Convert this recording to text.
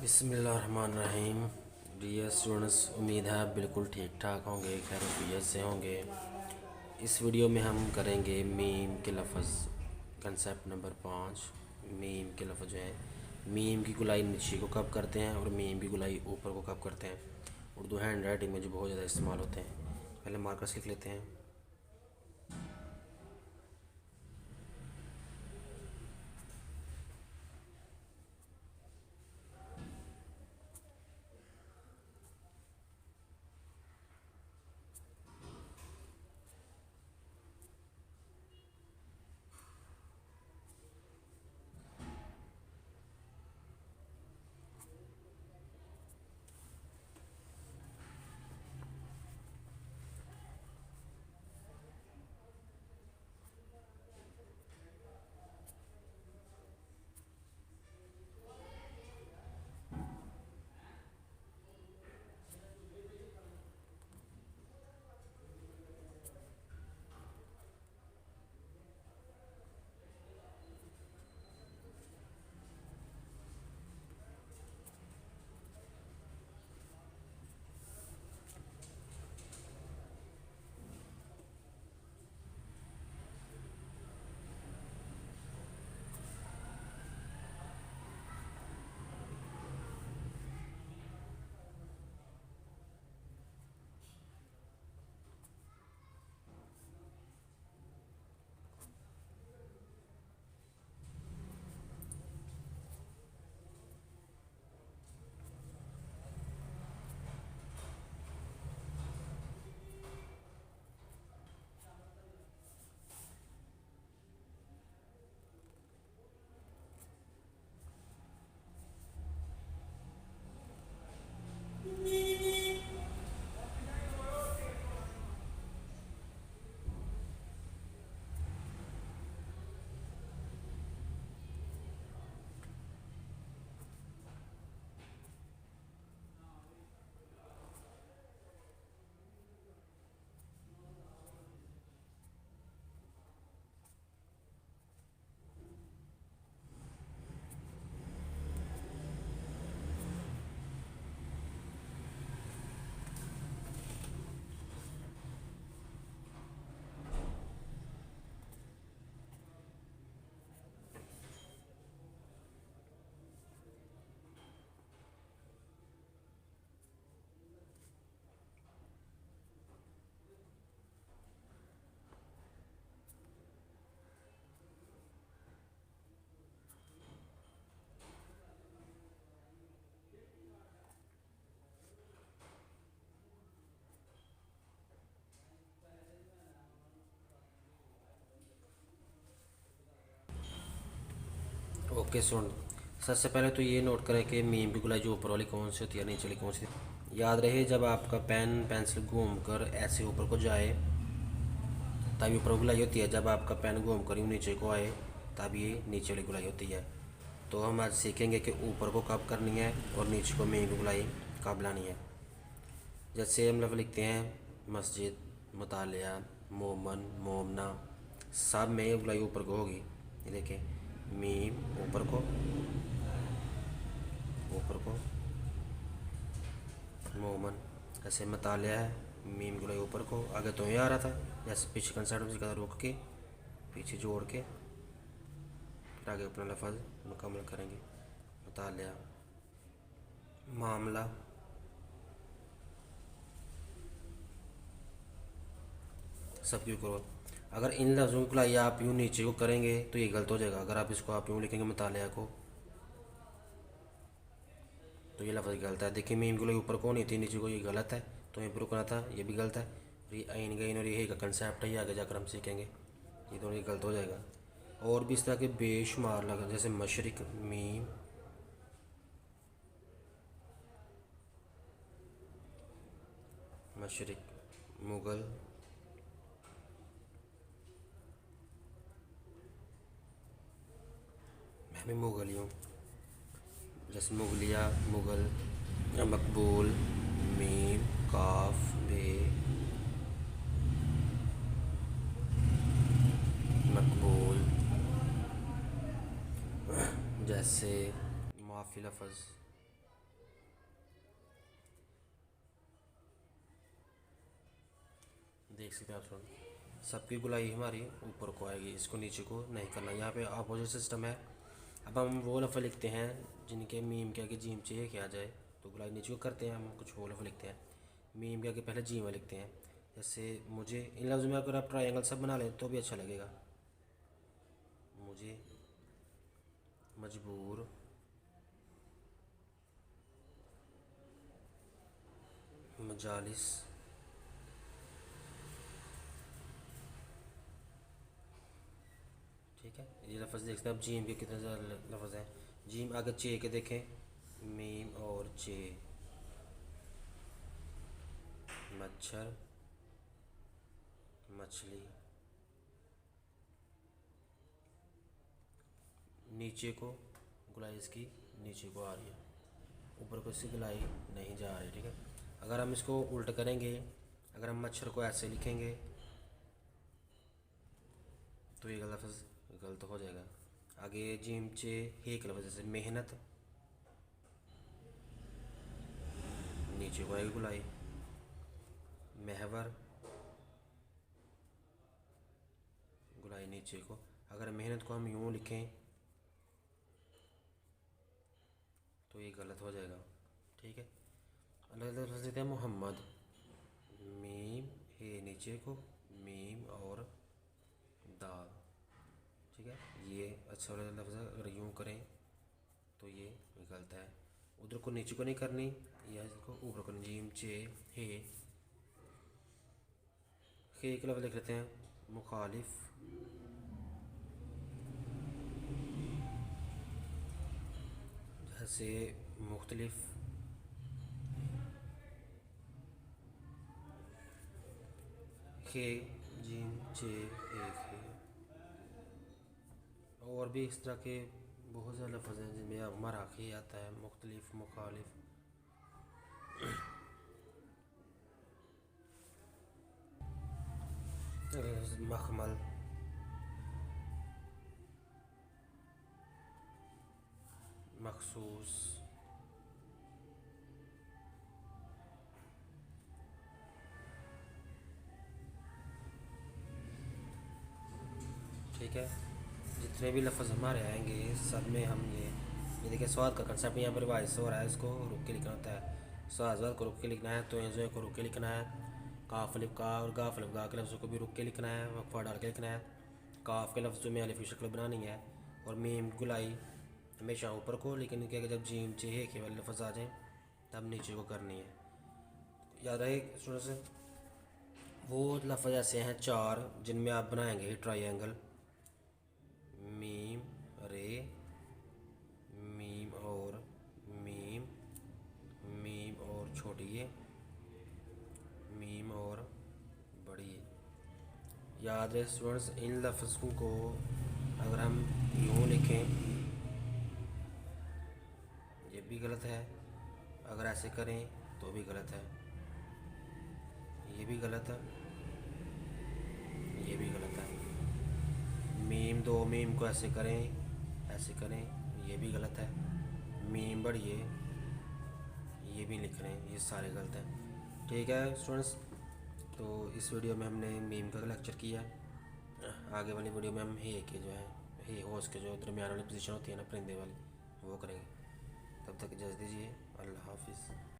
बिस्मिल्लाहिर्रहमानिर्रहीम। Dear students, उम्मीद है आप बिल्कुल ठीक ठाक होंगे, खैरियत से होंगे। इस वीडियो में हम करेंगे मीम के लफ्ज़। कंसेप्ट नंबर 5, मीम के लफ्ज़ जो है, मीम की गुलाई नीचे को कब करते हैं और मीम की गुलाई ऊपर को कब करते हैं। उर्दू हैंड राइटिंग में जो बहुत ज़्यादा इस्तेमाल होते हैं। पहले मार्कर्स लिख लेते हैं। ओके सुन, सबसे पहले तो ये नोट करें कि मीम की गुलाई जो ऊपर वाली कौन सी होती है, नीचे वाली कौन सी। याद रहे, जब आपका पेन पेंसिल घूम कर ऐसे ऊपर को जाए तभी ऊपर गुलाई होती है। जब आपका पेन घूम कर यूँ नीचे को आए तब ये नीचे वाली गुलाई होती है। तो हम आज सीखेंगे कि ऊपर को कब करनी है और नीचे को मीम की गुलाई कब लानी है। जैसे हम लफ्ज़ लिखते हैं मस्जिद, मुतालिया, मोमन, मोमना, सब में गुलाई ऊपर को होगी। ये देखें, मीम ऊपर को, ऊपर को, मोमन। ऐसे मुतालिया है, मीम गुलाई ऊपर को। आगे तो ये आ रहा था, जैसे पीछे कंसर्ट में का रोक के पीछे जोड़ के फिर आगे अपना लफ्ज़ मुकम्मल करेंगे। मुतालिया, मामला, सब क्यों करो। अगर इन लफ्ज़ों की गुलाई आप यूँ नीचे को करेंगे तो ये गलत हो जाएगा। अगर आप इसको आप यूँ लिखेंगे मुतालिया को तो ये लफ्ज़ गलत है। देखिए, मीम गुलाई ऊपर को होनी थी, नीचे को, ये गलत है। तो ये रुकना था, ये भी गलत है। और ये आइन गइन और ये का कंसेप्ट है, ये आगे जाकर हम सीखेंगे। ये दोनों गलत हो जाएगा। और भी इस तरह के बेशुमार लगा, जैसे मशरिक, मीम, मशरिक, मुग़ल, मैं भी मुग़ल ही हूँ। जैसे मुगलिया, मुग़ल, मकबूल, मीम, काफ, बे, मकबूल। जैसे माफ़ी लफ्ज़, देख सकते हैं आप स्टूडेंट, सबकी गुलाई हमारी ऊपर को आएगी, इसको नीचे को नहीं करना। यहाँ पे अपोजिट सिस्टम है। अब हम वो लफ्ज़ लिखते हैं जिनके मीम के आगे जीम चाहिए क्या आ जाए, तो गुलाई नीचे को करते हैं, हम कुछ वो लफ्ज़ लिखते हैं। मीम के आगे पहले जीम लिखते हैं। जैसे मुझे, इन लफ्ज़ में अगर आप ट्रायंगल सब बना लें तो भी अच्छा लगेगा। मुझे मजबूर मजालिस ठीक है। ये लफ्ज़ देखते हैं अब जीम के कितने ज़्यादा लफ्ज़ हैं। जीम आगे चे के देखें, मीम और चे, मच्छर मछली, नीचे को गुलाई इसकी नीचे को आ रही है, ऊपर को इसकी गुलाई नहीं जा रही। ठीक है। अगर हम इसको उल्ट करेंगे, अगर हम मच्छर को ऐसे लिखेंगे तो ये लफ्ज़ गलत हो जाएगा। आगे जीम चे हे के लफ्ज़ जैसे मेहनत, नीचे को आएगी गुलाई, महवर गुलाई नीचे को। अगर मेहनत को हम यूँ लिखें तो ये गलत हो जाएगा। ठीक है। अलग अलग लफ्ज़ देते हैं। मोहम्मद, मीम हे नीचे को, मीम और दाल। ठीक है। ये अच्छा वाला लफ्ज़ है। अगर यूँ करें तो ये गलत है। उधर को नीचे को नहीं करनी, या इसको ऊपर करनी। जीम चे हे, हे एक लफ्ज़ लिख लेते हैं मुखालिफ, जैसे मुख्तलिफ, खे जीम चे एक है। और भी इस तरह के बहुत ज़्यादा लफ्ज़ हैं जिनमें हमारा खे आता है, मुख्तलिफ, मुखालिफ। मखमल, मखसूस, ठीक है। जितने भी लफ्ज़ हमारे आएंगे सब में हम ये देखिए स्वाद का कंसेप्ट यहाँ पर रिवाइज हो रहा है, इसको रुक के लिखना होता है। स्वाद को रुक के लिखना है, तो जो को रुक के लिखना है। काफ अलिफ का और गाफ अलिफ गा के लफ्ज़ों को भी रुक के लिखना है, वक्फा डाल के लिखना है। काफ के लफ्ज़ों में अलिफ की शक्ल बनानी है। और मीम गुलाई हमेशा ऊपर को, लेकिन क्या जब जीम चे के वाले लफ्ज़ आ जाएँ तब नीचे को करनी है। याद रहे स्टूडेंट्स से, वो लफ्ज़ ऐसे हैं चार जिनमें आप बनाएंगे ट्रायंगल। मीम रे, मीम और मीम, मीम और छोटी ये, मीम और बड़ी ये। याद रहे स्टूडेंट्स, इन लफ्ज़ों को अगर हम यूँ लिखें ये भी गलत है, अगर ऐसे करें तो भी गलत है, ये भी गलत है, ये भी गलत है। मीम दो मीम को ऐसे करें ये भी गलत है। मीम बढ़िए ये भी लिख रहे हैं, ये सारे गलत हैं। ठीक है स्टूडेंट्स, तो इस वीडियो में हमने मीम का लेक्चर किया। आगे वाली वीडियो में हम हे के जो है हे होश के जो दरमियान वाली पोजीशन होती है ना परिंदे वाली, वो करेंगे। तब तक इजाज़त दीजिए। अल्लाह हाफिज़।